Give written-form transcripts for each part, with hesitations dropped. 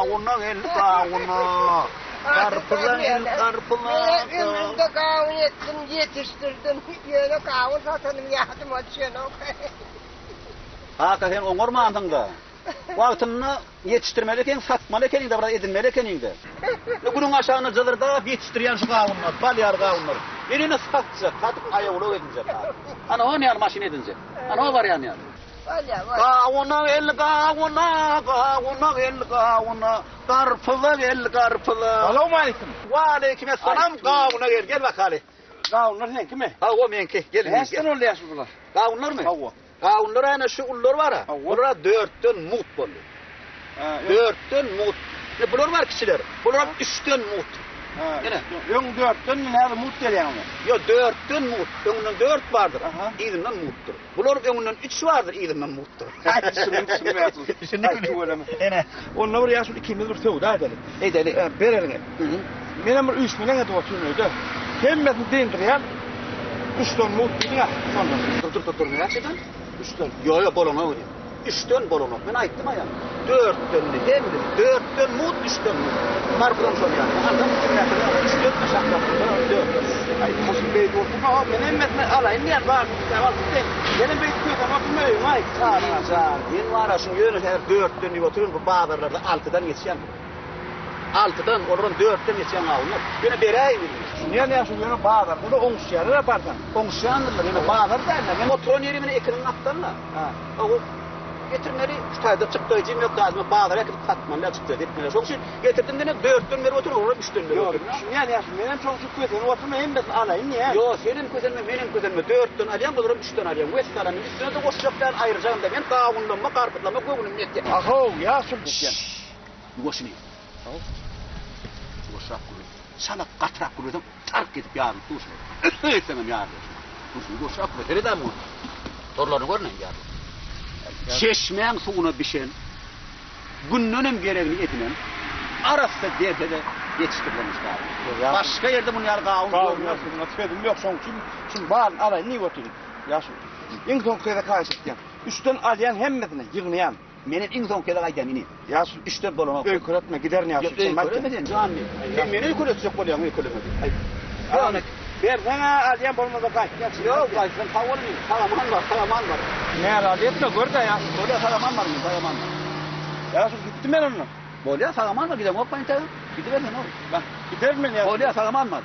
kavuna gel kavuna. Karpıza gel karpıza. Ömrümde kavun ettim, yetiştirdim. Böyle kavun satanım yardım açıyorsun. Hakikaten oňormandın da. Wagtyny yetiştirmeleken, satmaleken de, edinmeleken de. Günün aşağına jylyrda yetiştirýän şu gawunlar, balyar gawunlar. Birine satsa, satyp aýagyla edinjek. Ana o näme maşina edinjek. Ana o bar ýany. Gawuna el gawuna, gawuna el gawuna, garpyza gel garpyza. Assalamu alaykum. Wa alaykum assalam. Gawuna gel bakaly. Gawunlar sen kime? Ha o menki, gel. Häsden olýaşy bular? Gawunlar mı? Hawa. Gawunlar ana şu ullar var ha. Bulara 4'tön mut boldy. 4'tön mut. Ne bular var kişiler. Bular 3'tön mut. Ene. Ýöň 4'tön näme mut gelýärmi? Yo 4'tön mut. Öňünden 4 bardyr. Ýygynden mutdur. Bular öňünden 3 bardyr, ýygynden mutdur. Ene. Onlar bir ýaşul 2 metre söwda edeli. Edeli. Bereliňe. Menem 3 milyon edip oturýardy. Hemmetini deýindirýär. 3 ton mut diýär. Dur. Ne açıdan? 3 ton. Yo bolona öyle. 3 ton bolona. Ben aýtdym aýam. 4 tönni hem 4 ton mut 3 ton mut. Markron şol ýany. Adam 2 metre 3 ton aşakda. 4. Ay hoşum beýdi oturma. Men hemmetini alaýyn diýär bar. Benim beýdi köýden oturmaýyn ay. Sağ. Yen wara şu ýöne her 4 tönni oturun bu bazarlarda 6'dan geçýän. 6'dan oradan 4'ten geçýän gawunlar. Beni beräýin. Niye yaşın yönü bağlar? Burada onşiyarı yaparsan. Onşiyarlar. Yani bağlar derler. Ben oturan yerimini ekranın atlarla. O getirmeli, şu tayda çıktığı için yok lazım. Bağlar yakıp satmamla çıktı. Etmeler. Çok şey getirdim de 4'ten beri oturuyor. 3'ten beri oturuyor. Niye yaşın? Benim çok şu kötüne oturma hem ben alayım niye? Yok senin kötünme benim kötünme. 4'ten alayım bulurum 3'ten alayım. Bu eskalanın üstüne de koşacaklar ayıracağım da. Ben kavunlama, karpıtlama, koyunum niyet ya. Aho yaşın bu ya. Yugoşunu. Yugoşak kuru. Sana katrak kuruyordum, tark edip yarın tuşlu. Üstüne etsemem yarın. Tuşlu yugoşak kuru. Tereden mi? Torlarını görmeyin yarın. Çeşmeyen suğuna bişen, günnönüm gereğini etinen, arası derde de yetiştirilemişler. Başka yerde bunu yer kavun görmüyor. Nasıl yok son şimdi bağın alayın niye oturayım? Yaşın. En son köyde karşık diyen. Üstten alayan hemmesine yığınayan. Menin en son kere aydan ini. Yaşın. İşte bolama. Öykür etme gider ne yaşın. Öyküremedin canım. Beni öyküretecek boluyan öyküremedin. Yani ben sana alayan bolmada kaç. Yok sen tavanın salaman var. Ne aradı etme gör de ya. Bolya salaman var mı? Salaman var. Yaşın gittim ben onunla. Bolya salaman var gidelim hoppan tabii. Gidiverin oğlum. Bak gider mi ya? Bolya salaman var.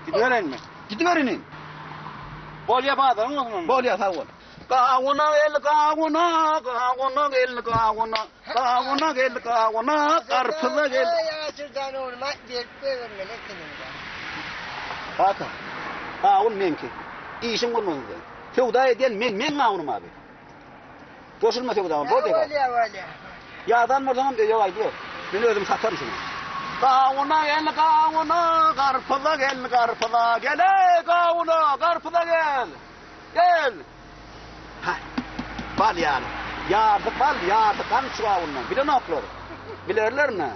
Giderin mi? Gidiverinin. Bolya bağdarın o zaman. Bolya salaman. Kavuna gel kavuna, kavuna gel kavuna, kavuna gel kavuna, karpıza gel. Yaşırdan olmaz, dertli vermeli senin de. Hata. Kavun menki. İşin olmadı. Fevda eden men kavunum abi. Boşulma fevda, bol dekar. Valya. Yağdan mı zaman diyor, ay diyor. Ben özüm satarım şunu. Kavuna gel kavuna, karpıza gel karpıza, gel ey kavuna, karpıza gel. Gel. Ha, bal yani. Yardık bal, yardık kan şu avundan. Bir de ne yapıyor? Bilirler mi?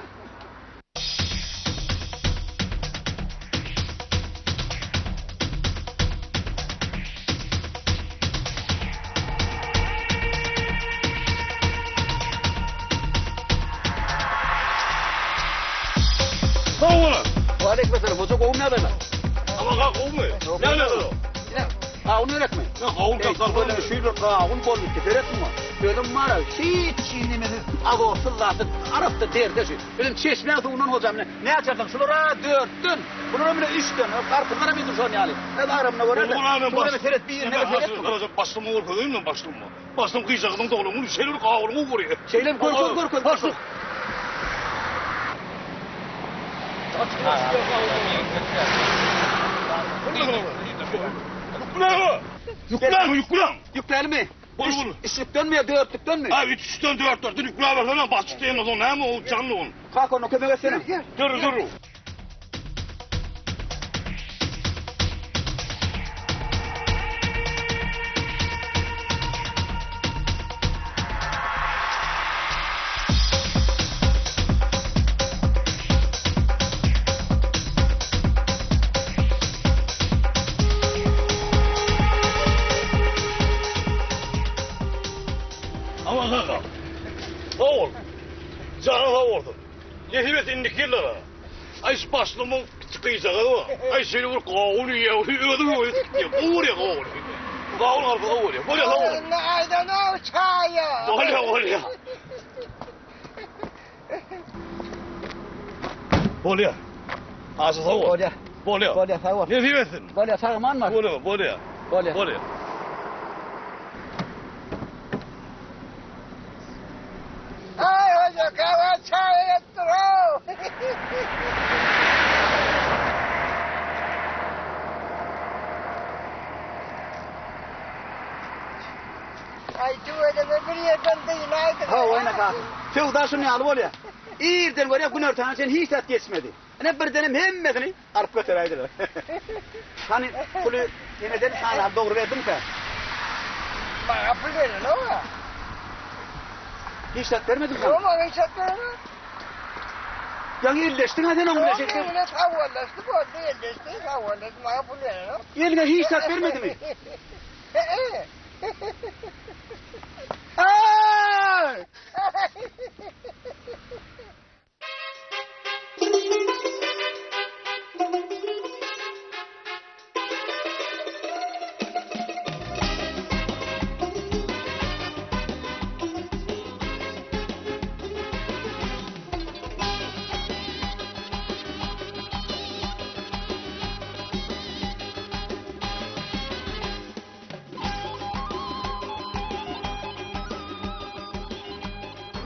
Kavuna. Aleykümselam, bu çok oğum ne böyle? Ama kavun mu? Ne alakalı? Kavun öğretme. Ne kavun kalkar Böyle şöyle kavun bol bitti. Öğretme mi? Dedim var ya, hiç çiğnemedi. Ağustur'larda, Arap'ta derde şey. Benim çeşmeyen suğundan hocam ne? Ne açarsam? Şunlara 4 dön. Bunlara bile 3 dön. Karpızlara bir dur şu an yani. Ben aramına var öyle. Şurada bir seyret bir yerine bir seyret mi? Bastım mı korkuyor mu? Bastım mı? Bastım kıyacağım da oğlum. Şeyleri kavurumu vuruyor. Şeyler korkun. Bastım. Yükler mi? Bolu. Üçlükten mi ya dörtlükten mi? Abi 3'ten 4'ten yükler var hemen bahçıdayım o zaman. Ne o canlı onun? Kalk onu köpeğe versene. Dur. Ama kaka. Oğul. Canına vurdu. Yehibet indik yıllara. Ay başlımın çıkıyacağı var. Ay seni vur kavunu ya. Ödü ödü. Kavunu ya kavunu. Kavunu arkada kavunu ya. Böyle kavunu. Ne aydan o çaya. Böyle. Böyle. Ağzı savur. Bolya. Böyle. Bolya savur. Yehibetin. Bolya sağman var. Böyle. Bolya. Böyle. Ay hoca kahve çay ettir o. Ay tüveleme bir yerden değil aydı. Ha oyna kalk. Sevda şunu al Bolya. İyirden var ya gün örtana sen hiç tat geçmedi. Ne bir denem hemmesini arıp götüreydiler. Hani bunu yeniden sana doğru verdim ki. Bana pul verin o. Hiç tat vermedin sen. Ama hiç etmiyorum. Yani iyileştin hadi onu Yok bilecektin. millet havalaştı bu değilleşti havalaştı bana pul verin o. Eline hiç tat vermedi mi? Ay!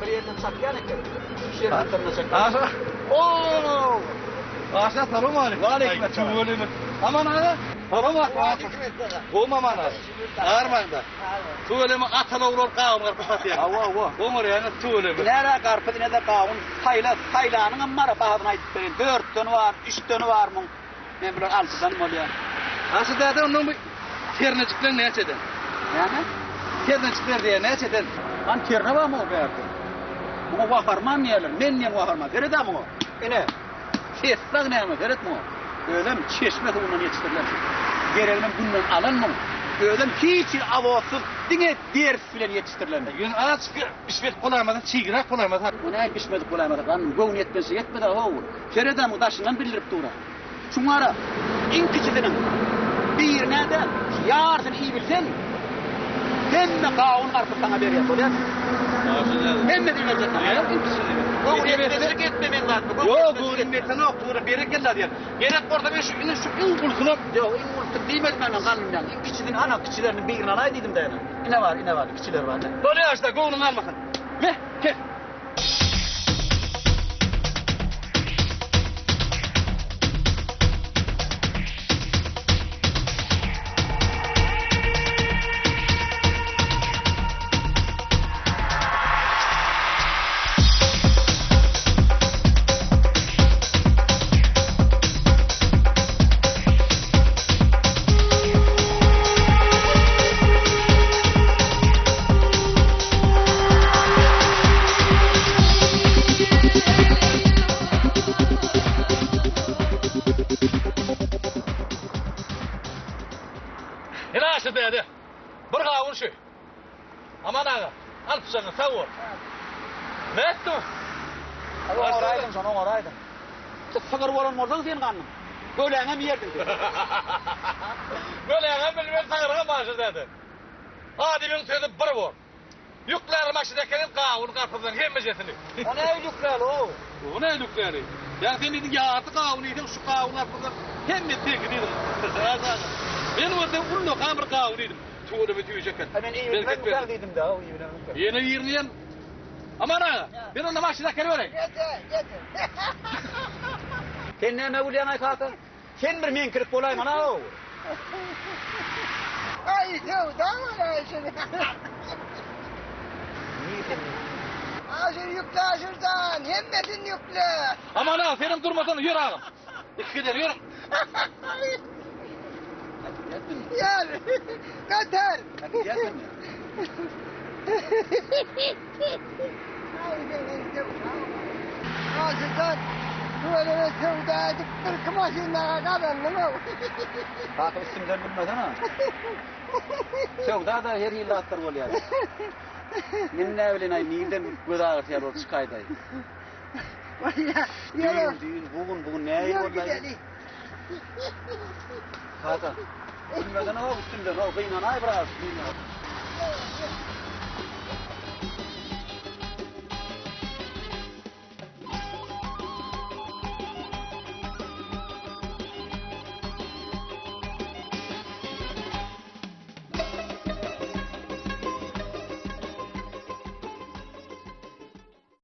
Bir yerden saklayan ekler. Şu yerin hatlarına saklayan. Aşağı. Oo! Aşağı selam aleyküm. Aleyküm Tüvelimi. Aman ana. Tamam bak. Olmam ana. Ağırmayın da. Tüvelimi atana vurur kavunlar kısatıyor. Ava. Omur yani tüvelimi. Nere karpı ne de kavun saylanın ammara bahadına ayıp verin. 4 tonu var, 3 tonu var mı? Ben böyle 6'dan mı oluyor? Aşı da onun bu ternecikler ne çeden? Yani? Ternecikler diye ne çeden? Lan terne var mı o be? Bunu vakarman yerler. Men niye vakarman? Verit ama o. Ene. Sessak ne ama? Verit mi o? Ödem çeşme de bundan yetiştirler. Gerelim bundan alın mı? Ödem hiç avosuz dine ders bilen yetiştirilen. Gün açık işvet kolaymadan çiğgirak kolaymadan. Bu ne pişmedik bulaymadık lan. Gövün yetmesi yetmedi o. Feredamı taşından bildirip dura. Şunlara en küçüğünün bir nereden yarısını iyi bilsen hem kavun karpı sana veriyor. Hem de dinleyecek sana. Gövün yetmesi gitmemen lazım. Yok bu ürünmeten oktuğuna berek geldi diyen. Gerek orada ben şu impulsunu. Yok impulsunu değmedim ben kanımdan. En küçüğünün ana küçülerinin birini alaydıydım da yani. İne var küçüler var. Böyle yaşta gövünün almasın. Ne? Kes. Hilaşı dedi. Bir kavun şu. Aman ağa. Al sana savur. Ne ettin? Oraydım sana oraydım. Sakar varan oradan senin kanın. Böyle mi yerdin? Böyle hemen bilmem sağırga başı dedi. Adimin sözü bir vur. Yükler maşıdakenin kavun karpızdan hemmejesini. O ne yükler o? O ne yükleri? Yani sen dedin ya artık kavun yedin şu kavun karpızdan hemme tek dedim. Ben orada ullu kamır kavun yedim. Tuğda bir tüyecek. Ben iyi bilen güzel dedim daha o iyi bilen güzel. Yeni yirleyen. Aman ağa. Ben ona maşıdakeni vereyim. Yeter. Sen ne mevliyan ay kalkın? Sen bir men kırık bolayım ana o. Ay sevda var şimdi. Niye sen? Aşır yükle aşırdan. Hemmetin yükle. Aman ağa senin durmadan yürü ağam. İkiden yürü. Gel. Kater. Hadi gel sen ya. Ay benim sevda. Aşırdan. Böyle sevda edip kırkımasınlar kadın mı? Kalkıp isimden bilmez ama. Sevda da her yıl attır oluyor. Men ne bileyim ay neyden göz ağrıtıyor ol çıkayday. Var ya. Yürü. Düğün bugün ne Yürü vallahi. gidelim. Kaka. Bilmeden o üstümden o kıynan ay biraz.